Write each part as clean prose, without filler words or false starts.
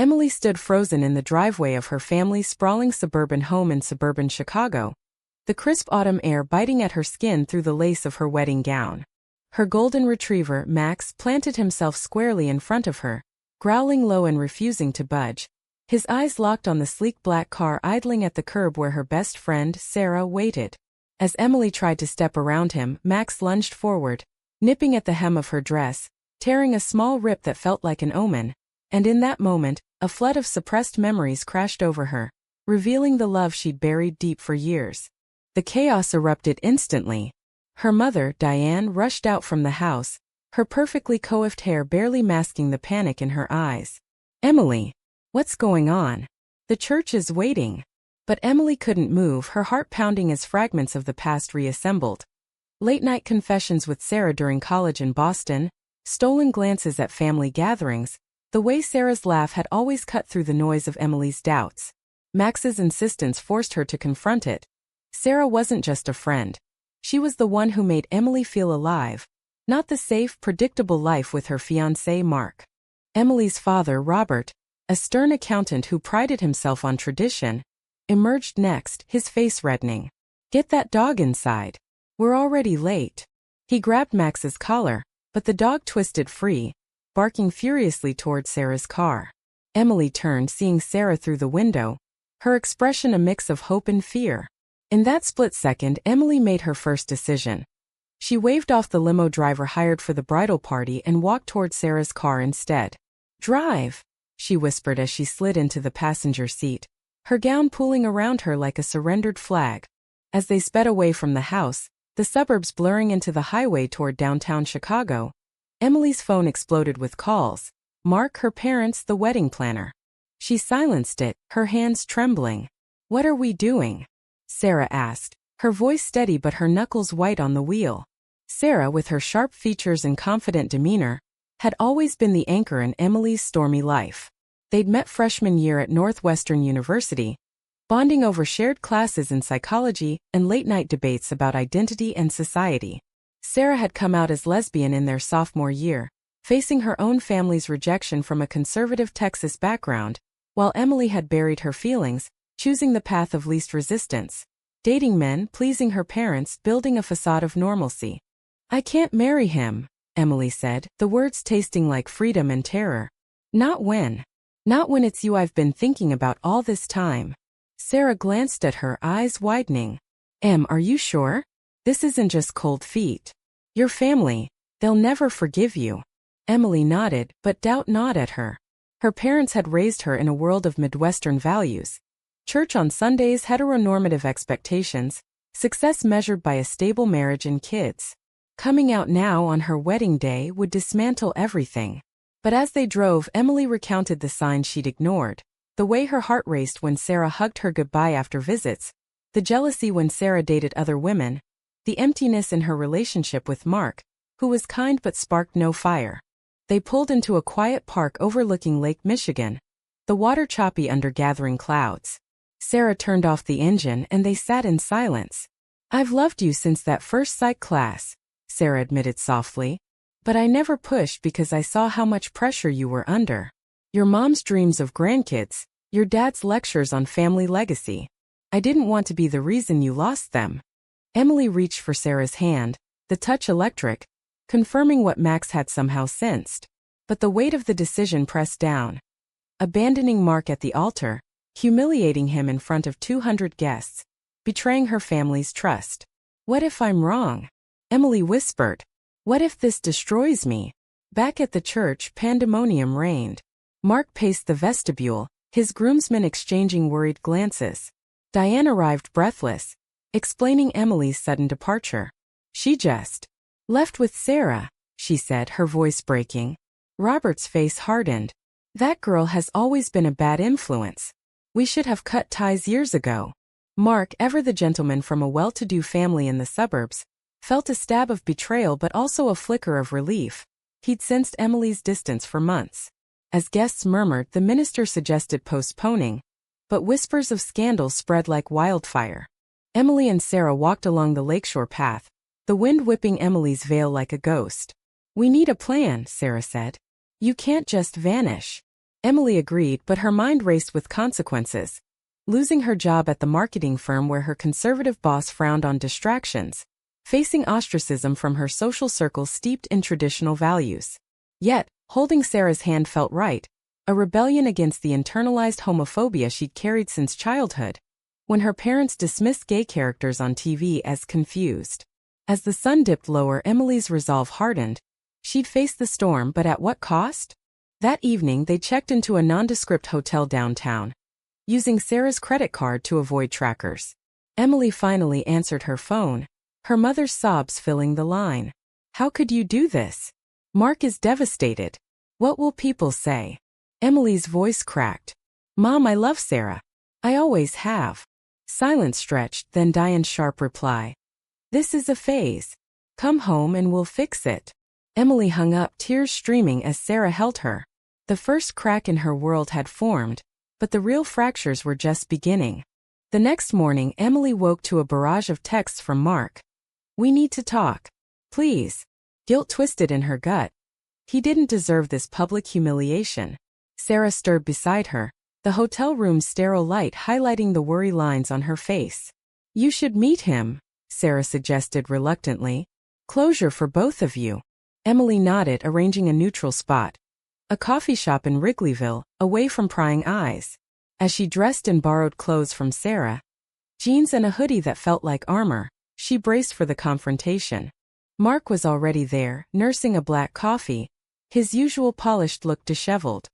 Emily stood frozen in the driveway of her family's sprawling suburban home in suburban Chicago, the crisp autumn air biting at her skin through the lace of her wedding gown. Her golden retriever, Max, planted himself squarely in front of her, growling low and refusing to budge, his eyes locked on the sleek black car idling at the curb where her best friend, Sarah, waited. As Emily tried to step around him, Max lunged forward, nipping at the hem of her dress, tearing a small rip that felt like an omen, and in that moment, a flood of suppressed memories crashed over her, revealing the love she'd buried deep for years. The chaos erupted instantly. Her mother, Diane, rushed out from the house, her perfectly coiffed hair barely masking the panic in her eyes. "Emily, what's going on? The church is waiting." But Emily couldn't move, her heart pounding as fragments of the past reassembled. Late-night confessions with Sarah during college in Boston, stolen glances at family gatherings, the way Sarah's laugh had always cut through the noise of Emily's doubts. Max's insistence forced her to confront it. Sarah wasn't just a friend. She was the one who made Emily feel alive, not the safe, predictable life with her fiancé Mark. Emily's father, Robert, a stern accountant who prided himself on tradition, emerged next, his face reddening. "Get that dog inside. We're already late." He grabbed Max's collar, but the dog twisted free, barking furiously toward Sarah's car. Emily turned, seeing Sarah through the window, her expression a mix of hope and fear. In that split second, Emily made her first decision. She waved off the limo driver hired for the bridal party and walked toward Sarah's car instead. "Drive," she whispered as she slid into the passenger seat, her gown pooling around her like a surrendered flag. As they sped away from the house, the suburbs blurring into the highway toward downtown Chicago, Emily's phone exploded with calls. Mark, her parents, the wedding planner. She silenced it, her hands trembling. "What are we doing?" Sarah asked, her voice steady but her knuckles white on the wheel. Sarah, with her sharp features and confident demeanor, had always been the anchor in Emily's stormy life. They'd met freshman year at Northwestern University, bonding over shared classes in psychology and late-night debates about identity and society. Sarah had come out as lesbian in their sophomore year, facing her own family's rejection from a conservative Texas background, while Emily had buried her feelings, choosing the path of least resistance, dating men, pleasing her parents, building a facade of normalcy. "I can't marry him," Emily said, the words tasting like freedom and terror. Not when it's you I've been thinking about all this time." Sarah glanced at her, eyes widening. "Em, are you sure? This isn't just cold feet. Your family, they'll never forgive you." Emily nodded, but doubt gnawed at her. Her parents had raised her in a world of Midwestern values. Church on Sundays, heteronormative expectations, success measured by a stable marriage and kids. Coming out now on her wedding day would dismantle everything. But as they drove, Emily recounted the signs she'd ignored. The way her heart raced when Sarah hugged her goodbye after visits, the jealousy when Sarah dated other women, the emptiness in her relationship with Mark, who was kind but sparked no fire. They pulled into a quiet park overlooking Lake Michigan, the water choppy under gathering clouds. Sarah turned off the engine and they sat in silence. "I've loved you since that first psych class," Sarah admitted softly. "But I never pushed because I saw how much pressure you were under. Your mom's dreams of grandkids, your dad's lectures on family legacy. I didn't want to be the reason you lost them." Emily reached for Sarah's hand, the touch electric, confirming what Max had somehow sensed. But the weight of the decision pressed down. Abandoning Mark at the altar, humiliating him in front of 200 guests, betraying her family's trust. "What if I'm wrong?" Emily whispered. "What if this destroys me?" Back at the church, pandemonium reigned. Mark paced the vestibule, his groomsmen exchanging worried glances. Diane arrived breathless, explaining Emily's sudden departure. "She just left with Sarah," she said, her voice breaking. Robert's face hardened. "That girl has always been a bad influence. We should have cut ties years ago." Mark, ever the gentleman from a well-to-do family in the suburbs, felt a stab of betrayal but also a flicker of relief. He'd sensed Emily's distance for months. As guests murmured, the minister suggested postponing, but whispers of scandal spread like wildfire. Emily and Sarah walked along the lakeshore path, the wind whipping Emily's veil like a ghost. "We need a plan," Sarah said. "You can't just vanish." Emily agreed, but her mind raced with consequences. Losing her job at the marketing firm where her conservative boss frowned on distractions. Facing ostracism from her social circle steeped in traditional values. Yet, holding Sarah's hand felt right, a rebellion against the internalized homophobia she'd carried since childhood. When her parents dismissed gay characters on TV as confused. As the sun dipped lower, Emily's resolve hardened. She'd face the storm, but at what cost? That evening, they checked into a nondescript hotel downtown, using Sarah's credit card to avoid trackers. Emily finally answered her phone, her mother's sobs filling the line. How could you do this? Mark is devastated. What will people say? Emily's voice cracked. Mom, I love Sarah. I always have. Silence stretched, then Diane's sharp reply. This is a phase. Come home and we'll fix it. Emily hung up, tears streaming as Sarah held her. The first crack in her world had formed, but the real fractures were just beginning. The next morning, Emily woke to a barrage of texts from Mark. We need to talk. Please. Guilt twisted in her gut. He didn't deserve this public humiliation. Sarah stirred beside her, the hotel room's sterile light highlighting the worry lines on her face. You should meet him, Sarah suggested reluctantly. Closure for both of you. Emily nodded, arranging a neutral spot. A coffee shop in Wrigleyville, away from prying eyes. As she dressed in borrowed clothes from Sarah, jeans and a hoodie that felt like armor, she braced for the confrontation. Mark was already there, nursing a black coffee, his usual polished look disheveled.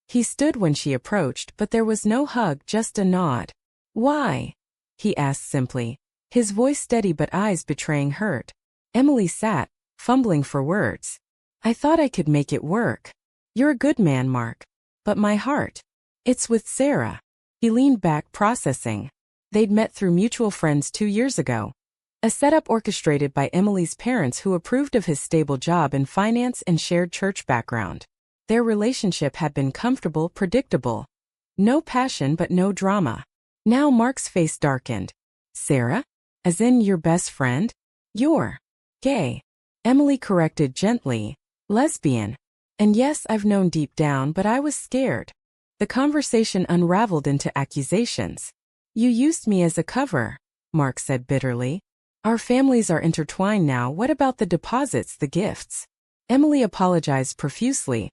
He stood when she approached, but there was no hug, just a nod. Why? He asked simply, his voice steady but eyes betraying hurt. Emily sat, fumbling for words. I thought I could make it work. You're a good man, Mark. But my heart. It's with Sarah. He leaned back, processing. They'd met through mutual friends 2 years ago. A setup orchestrated by Emily's parents who approved of his stable job in finance and shared church background. Their relationship had been comfortable, predictable. No passion but no drama. Now Mark's face darkened. Sarah? As in your best friend? You're gay. Emily corrected gently. Lesbian. And yes, I've known deep down, but I was scared. The conversation unraveled into accusations. You used me as a cover, Mark said bitterly. Our families are intertwined now. What about the deposits, the gifts? Emily apologized profusely,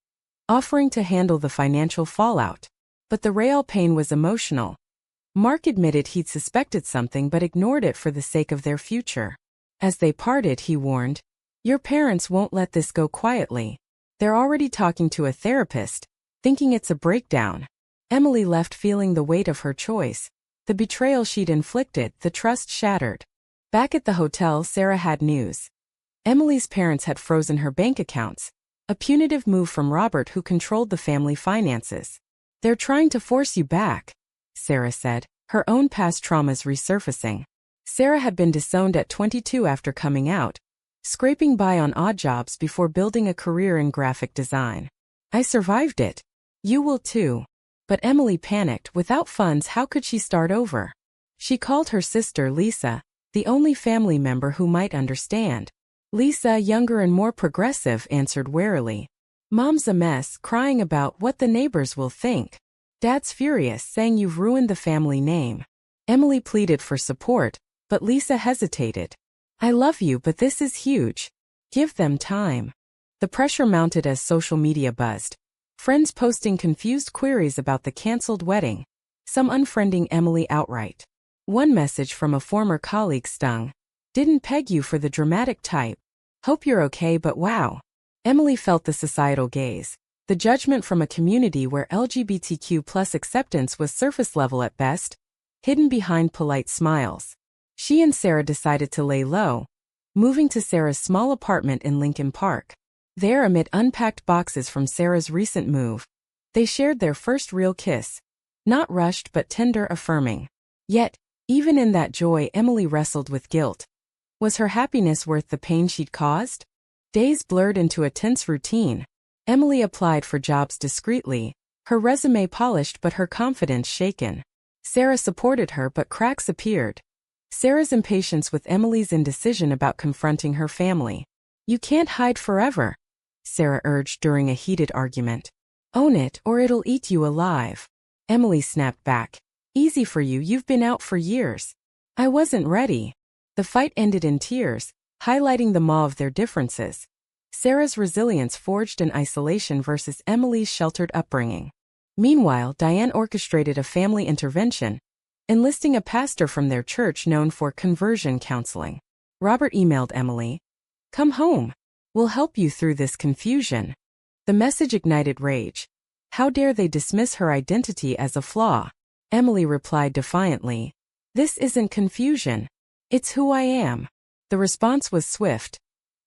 offering to handle the financial fallout. But the real pain was emotional. Mark admitted he'd suspected something but ignored it for the sake of their future. As they parted, he warned, your parents won't let this go quietly. They're already talking to a therapist, thinking it's a breakdown. Emily left feeling the weight of her choice, the betrayal she'd inflicted, the trust shattered. Back at the hotel, Sarah had news. Emily's parents had frozen her bank accounts, a punitive move from Robert who controlled the family finances. They're trying to force you back, Sarah said, her own past traumas resurfacing. Sarah had been disowned at 22 after coming out, scraping by on odd jobs before building a career in graphic design. I survived it. You will too. But Emily panicked. Without funds, how could she start over? She called her sister Lisa, the only family member who might understand. Lisa, younger and more progressive, answered warily. Mom's a mess, crying about what the neighbors will think. Dad's furious, saying you've ruined the family name. Emily pleaded for support, but Lisa hesitated. I love you, but this is huge. Give them time. The pressure mounted as social media buzzed. Friends posting confused queries about the cancelled wedding, some unfriending Emily outright. One message from a former colleague stung. Didn't peg you for the dramatic type. Hope you're okay, but wow. Emily felt the societal gaze, the judgment from a community where LGBTQ+ acceptance was surface level at best, hidden behind polite smiles. She and Sarah decided to lay low, moving to Sarah's small apartment in Lincoln Park. There, amid unpacked boxes from Sarah's recent move, they shared their first real kiss. Not rushed but tender, affirming. Yet, even in that joy, Emily wrestled with guilt. Was her happiness worth the pain she'd caused? Days blurred into a tense routine. Emily applied for jobs discreetly, her resume polished but her confidence shaken. Sarah supported her, but cracks appeared. Sarah's impatience with Emily's indecision about confronting her family. You can't hide forever, Sarah urged during a heated argument. Own it or it'll eat you alive. Emily snapped back. Easy for you, you've been out for years. I wasn't ready. The fight ended in tears, highlighting the maw of their differences. Sarah's resilience forged in isolation versus Emily's sheltered upbringing. Meanwhile, Diane orchestrated a family intervention, enlisting a pastor from their church known for conversion counseling. Robert emailed Emily, "Come home. We'll help you through this confusion." The message ignited rage. How dare they dismiss her identity as a flaw? Emily replied defiantly, "This isn't confusion. It's who I am." The response was swift.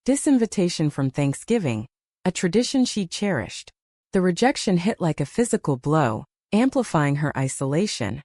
Disinvitation from Thanksgiving, a tradition she cherished. The rejection hit like a physical blow, amplifying her isolation.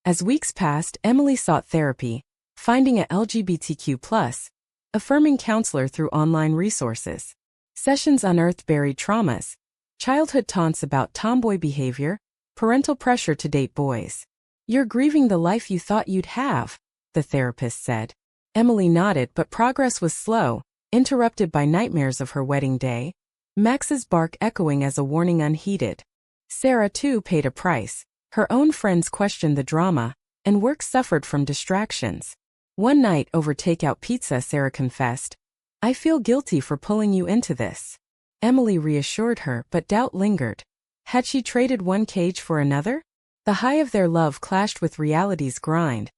As weeks passed, Emily sought therapy, finding a LGBTQ+, affirming counselor through online resources. Sessions unearthed buried traumas, childhood taunts about tomboy behavior, parental pressure to date boys. "You're grieving the life you thought you'd have," the therapist said. Emily nodded, but progress was slow, interrupted by nightmares of her wedding day, Max's bark echoing as a warning unheeded. Sarah, too, paid a price. Her own friends questioned the drama, and work suffered from distractions. One night over takeout pizza, Sarah confessed, "I feel guilty for pulling you into this." Emily reassured her, but doubt lingered. Had she traded one cage for another? The high of their love clashed with reality's grind,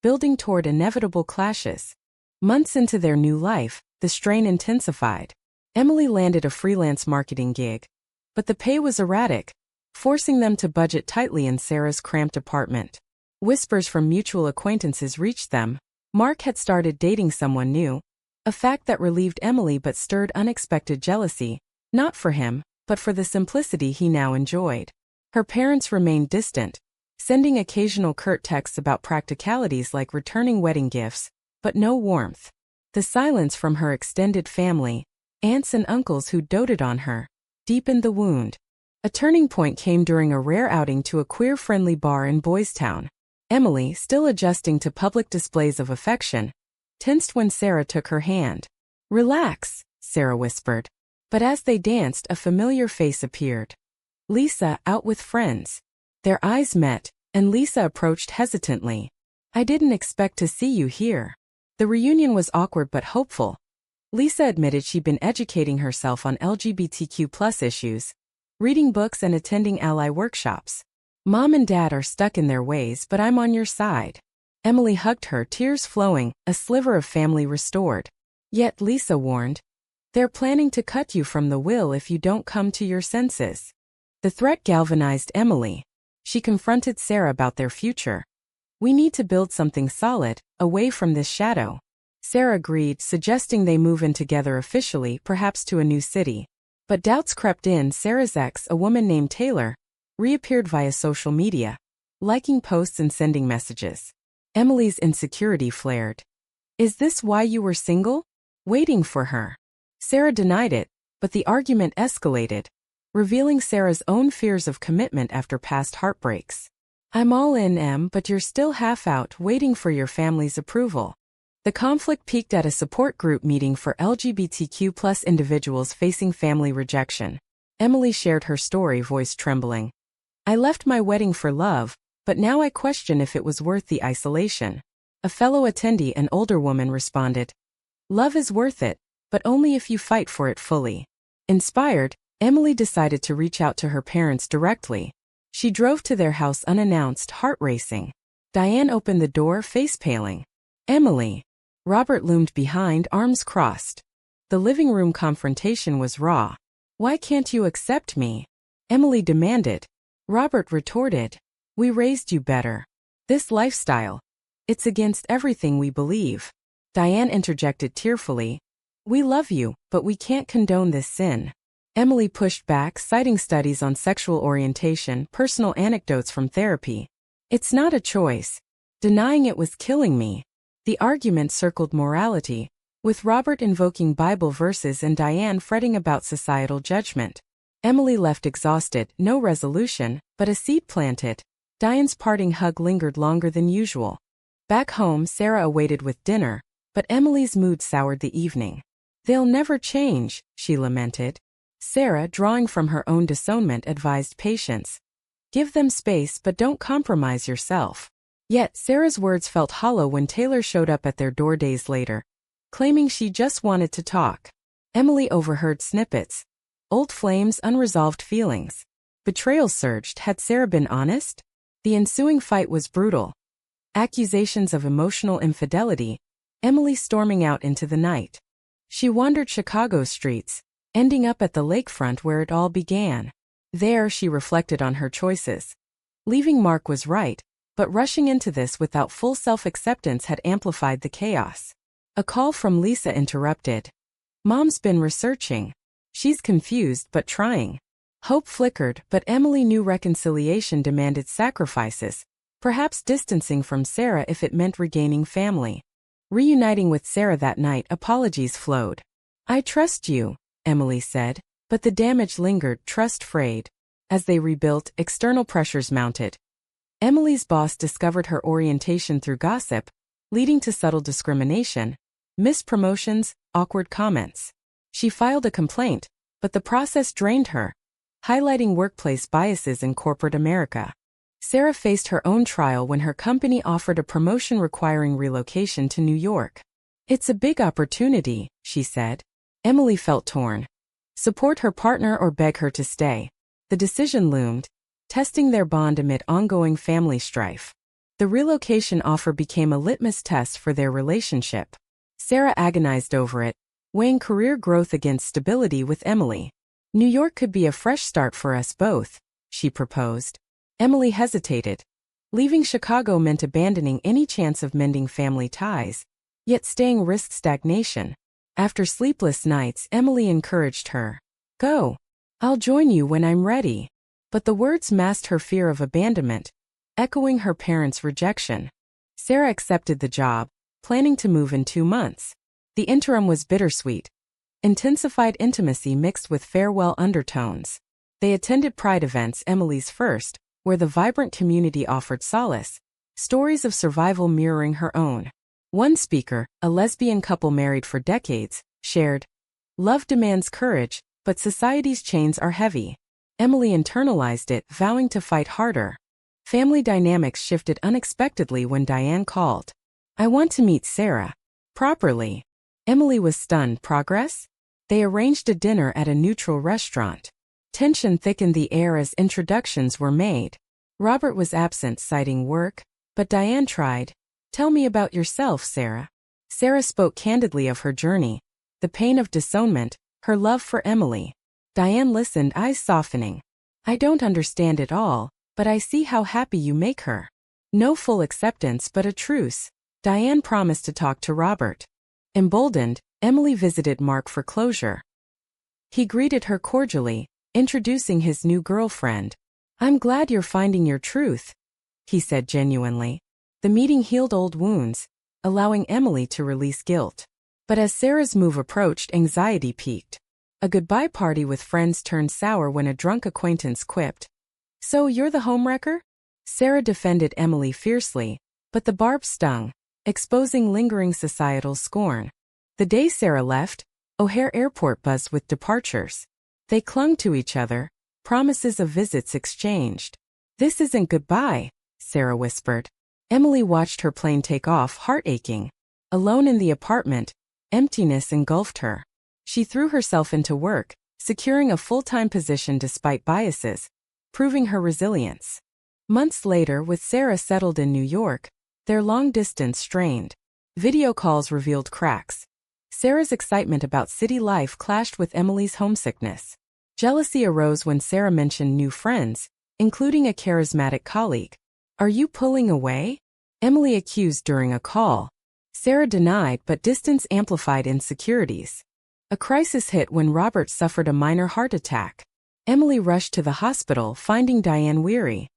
building toward inevitable clashes. Months into their new life, the strain intensified. Emily landed a freelance marketing gig, but the pay was erratic, forcing them to budget tightly in Sarah's cramped apartment. Whispers from mutual acquaintances reached them. Mark had started dating someone new, a fact that relieved Emily but stirred unexpected jealousy, not for him, but for the simplicity he now enjoyed. Her parents remained distant, sending occasional curt texts about practicalities like returning wedding gifts, but no warmth. The silence from her extended family, aunts and uncles who doted on her, deepened the wound. A turning point came during a rare outing to a queer-friendly bar in Boys Town. Emily, still adjusting to public displays of affection, tensed when Sarah took her hand. "Relax," Sarah whispered. But as they danced, a familiar face appeared. Lisa, out with friends. Their eyes met, and Lisa approached hesitantly. "I didn't expect to see you here." The reunion was awkward but hopeful. Lisa admitted she'd been educating herself on LGBTQ+ issues, reading books and attending ally workshops. "Mom and Dad are stuck in their ways, but I'm on your side." Emily hugged her, tears flowing, a sliver of family restored. Yet, Lisa warned, "They're planning to cut you from the will if you don't come to your senses." The threat galvanized Emily. She confronted Sarah about their future. "We need to build something solid, away from this shadow." Sarah agreed, suggesting they move in together officially, perhaps to a new city. But doubts crept in. Sarah's ex, a woman named Taylor, reappeared via social media, liking posts and sending messages. Emily's insecurity flared. "Is this why you were single? Waiting for her?" Sarah denied it, but the argument escalated, revealing Sarah's own fears of commitment after past heartbreaks. "I'm all in, Em, but you're still half out, waiting for your family's approval." The conflict peaked at a support group meeting for LGBTQ+ individuals facing family rejection. Emily shared her story, voice trembling. "I left my wedding for love, but now I question if it was worth the isolation." A fellow attendee, an older woman, responded, "Love is worth it, but only if you fight for it fully." Inspired, Emily decided to reach out to her parents directly. She drove to their house unannounced, heart racing. Diane opened the door, face paling. "Emily." Robert loomed behind, arms crossed. The living room confrontation was raw. "Why can't you accept me?" Emily demanded. Robert retorted, "We raised you better. This lifestyle, it's against everything we believe." Diane interjected tearfully, "We love you, but we can't condone this sin." Emily pushed back, citing studies on sexual orientation, personal anecdotes from therapy. "It's not a choice. Denying it was killing me." The argument circled morality, with Robert invoking Bible verses and Diane fretting about societal judgment. Emily left exhausted, no resolution, but a seed planted. Diane's parting hug lingered longer than usual. Back home, Sarah awaited with dinner, but Emily's mood soured the evening. "They'll never change," she lamented. Sarah, drawing from her own discernment, advised patience. Give them space but don't compromise yourself. Yet, Sarah's words felt hollow when Taylor showed up at their door days later, claiming she just wanted to talk. Emily overheard snippets. Old flames, unresolved feelings. Betrayal surged. Had Sarah been honest? The ensuing fight was brutal. Accusations of emotional infidelity. Emily storming out into the night. She wandered Chicago's streets, ending up at the lakefront where it all began. There, she reflected on her choices. Leaving Mark was right, but rushing into this without full self-acceptance had amplified the chaos. A call from Lisa interrupted. Mom's been researching. She's confused but trying. Hope flickered, but Emily knew reconciliation demanded sacrifices, perhaps distancing from Sarah if it meant regaining family. Reuniting with Sarah that night, apologies flowed. I trust you, Emily said, but the damage lingered, trust frayed. As they rebuilt, external pressures mounted. Emily's boss discovered her orientation through gossip, leading to subtle discrimination, missed promotions, awkward comments. She filed a complaint, but the process drained her, highlighting workplace biases in corporate America. Sarah faced her own trial when her company offered a promotion requiring relocation to New York. It's a big opportunity, she said. Emily felt torn. Support her partner or beg her to stay. The decision loomed, testing their bond amid ongoing family strife. The relocation offer became a litmus test for their relationship. Sarah agonized over it, weighing career growth against stability with Emily. New York could be a fresh start for us both, she proposed. Emily hesitated. Leaving Chicago meant abandoning any chance of mending family ties, yet staying risked stagnation. After sleepless nights, Emily encouraged her. Go. I'll join you when I'm ready. But the words masked her fear of abandonment, echoing her parents' rejection. Sarah accepted the job, planning to move in 2 months. The interim was bittersweet. Intensified intimacy mixed with farewell undertones. They attended Pride events, Emily's first, where the vibrant community offered solace, stories of survival mirroring her own. One speaker, a lesbian couple married for decades, shared, "Love demands courage, but society's chains are heavy." Emily internalized it, vowing to fight harder. Family dynamics shifted unexpectedly when Diane called. "I want to meet Sarah. Properly." Emily was stunned. Progress? They arranged a dinner at a neutral restaurant. Tension thickened the air as introductions were made. Robert was absent, citing work, but Diane tried. "Tell me about yourself, Sarah." Sarah spoke candidly of her journey, the pain of disownment, her love for Emily. Diane listened, eyes softening. "I don't understand it all, but I see how happy you make her." No full acceptance but a truce. Diane promised to talk to Robert. Emboldened, Emily visited Mark for closure. He greeted her cordially, introducing his new girlfriend. "I'm glad you're finding your truth," he said genuinely. The meeting healed old wounds, allowing Emily to release guilt. But as Sarah's move approached, anxiety peaked. A goodbye party with friends turned sour when a drunk acquaintance quipped, "So you're the homewrecker?" Sarah defended Emily fiercely, but the barb stung, exposing lingering societal scorn. The day Sarah left, O'Hare Airport buzzed with departures. They clung to each other, promises of visits exchanged. "This isn't goodbye," Sarah whispered. Emily watched her plane take off, heart aching. Alone in the apartment, emptiness engulfed her. She threw herself into work, securing a full-time position despite biases, proving her resilience. Months later, with Sarah settled in New York, their long distance strained. Video calls revealed cracks. Sarah's excitement about city life clashed with Emily's homesickness. Jealousy arose when Sarah mentioned new friends, including a charismatic colleague. "Are you pulling away?" Emily accused during a call. Sarah denied, but distance amplified insecurities. A crisis hit when Robert suffered a minor heart attack. Emily rushed to the hospital, finding Diane weary.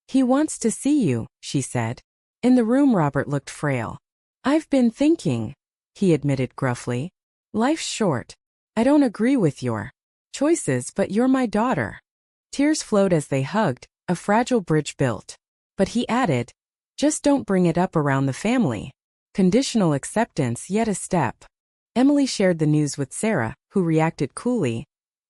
"He wants to see you," she said. In the room, Robert looked frail. "I've been thinking," he admitted gruffly. "Life's short. I don't agree with your choices, but you're my daughter." Tears flowed as they hugged, a fragile bridge built. But he added, "Just don't bring it up around the family." Conditional acceptance, yet a step. Emily shared the news with Sarah, who reacted coolly.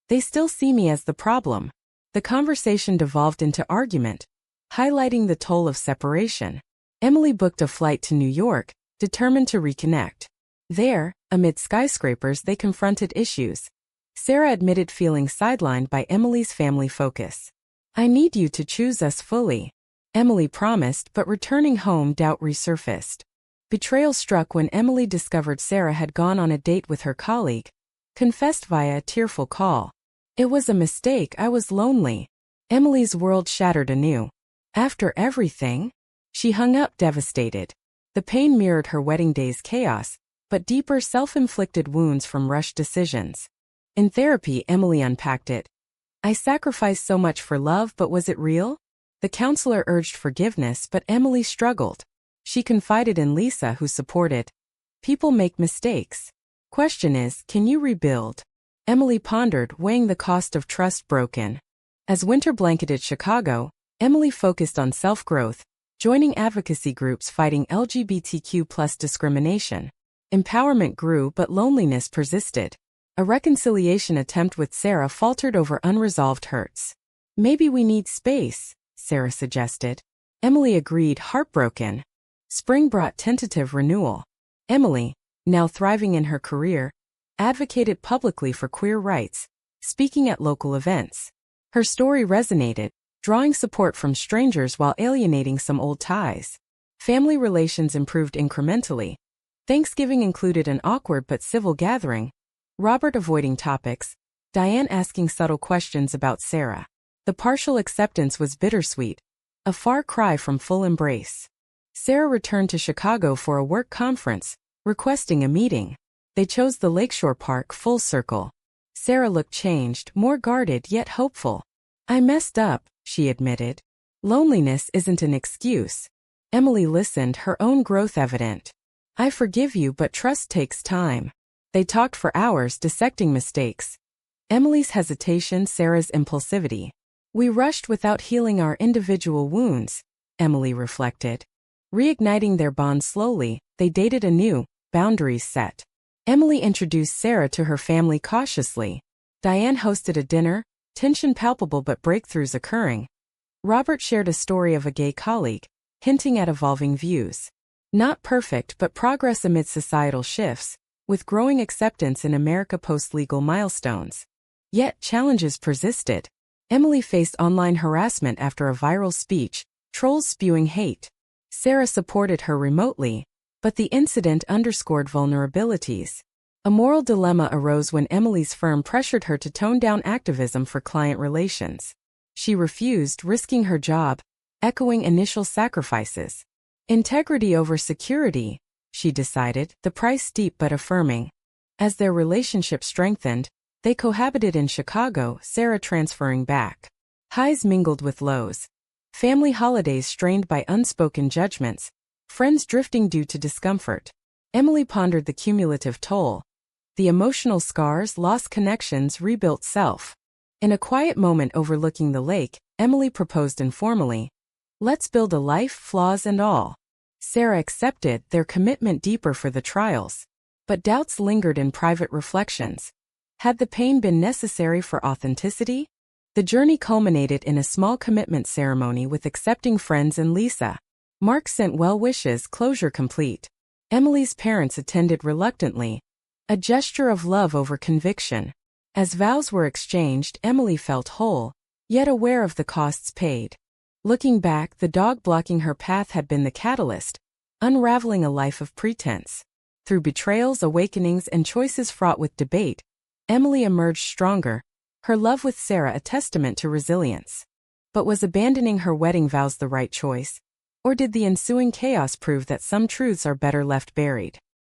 They still see me as the problem. The conversation devolved into argument, highlighting the toll of separation. Emily booked a flight to New York, determined to reconnect. There, amid skyscrapers, they confronted issues. Sarah admitted feeling sidelined by Emily's family focus. "I need you to choose us fully," Emily promised, but returning home, doubt resurfaced. Betrayal struck when Emily discovered Sarah had gone on a date with her colleague, confessed via a tearful call. "It was a mistake, I was lonely." Emily's world shattered anew. After everything? She hung up devastated. The pain mirrored her wedding day's chaos, but deeper self-inflicted wounds from rushed decisions. In therapy, Emily unpacked it. "I sacrificed so much for love, but was it real?" The counselor urged forgiveness, but Emily struggled. She confided in Lisa, who supported. "People make mistakes. Question is, can you rebuild?" Emily pondered, weighing the cost of trust broken. As winter blanketed Chicago, Emily focused on self-growth, joining advocacy groups fighting LGBTQ+ discrimination. Empowerment grew, but loneliness persisted. A reconciliation attempt with Sarah faltered over unresolved hurts. "Maybe we need space," Sarah suggested. Emily agreed, heartbroken. Spring brought tentative renewal. Emily, now thriving in her career, advocated publicly for queer rights, speaking at local events. Her story resonated, drawing support from strangers while alienating some old ties. Family relations improved incrementally. Thanksgiving included an awkward but civil gathering, Robert avoiding topics, Diane asking subtle questions about Sarah. The partial acceptance was bittersweet, a far cry from full embrace. Sarah returned to Chicago for a work conference, requesting a meeting. They chose the Lakeshore Park full circle. Sarah looked changed, more guarded yet hopeful. "I messed up," she admitted. Loneliness isn't an excuse. Emily listened, her own growth evident. "I forgive you, but trust takes time." They talked for hours, dissecting mistakes. Emily's hesitation, Sarah's impulsivity. "We rushed without healing our individual wounds," Emily reflected. Reigniting their bond slowly, they dated anew, boundaries set. Emily introduced Sarah to her family cautiously. Diane hosted a dinner, tension palpable but breakthroughs occurring. Robert shared a story of a gay colleague, hinting at evolving views. Not perfect, but progress amid societal shifts, with growing acceptance in America post-legal milestones. Yet challenges persisted. Emily faced online harassment after a viral speech, trolls spewing hate. Sarah supported her remotely, but the incident underscored vulnerabilities. A moral dilemma arose when Emily's firm pressured her to tone down activism for client relations. She refused, risking her job, echoing initial sacrifices. Integrity over security, she decided, the price steep but affirming. As their relationship strengthened, they cohabited in Chicago, Sarah transferring back. Highs mingled with lows. Family holidays strained by unspoken judgments, friends drifting due to discomfort. Emily pondered the cumulative toll. The emotional scars, lost connections, rebuilt self. In a quiet moment overlooking the lake, Emily proposed informally. "Let's build a life, flaws and all." Sarah accepted, their commitment deeper for the trials. But doubts lingered in private reflections. Had the pain been necessary for authenticity? The journey culminated in a small commitment ceremony with accepting friends and Lisa. Mark sent well wishes, closure complete. Emily's parents attended reluctantly, a gesture of love over conviction. As vows were exchanged, Emily felt whole, yet aware of the costs paid. Looking back, the dog blocking her path had been the catalyst, unraveling a life of pretense. Through betrayals, awakenings, and choices fraught with debate, Emily emerged stronger, her love with Sarah a testament to resilience. But was abandoning her wedding vows the right choice? Or did the ensuing chaos prove that some truths are better left buried?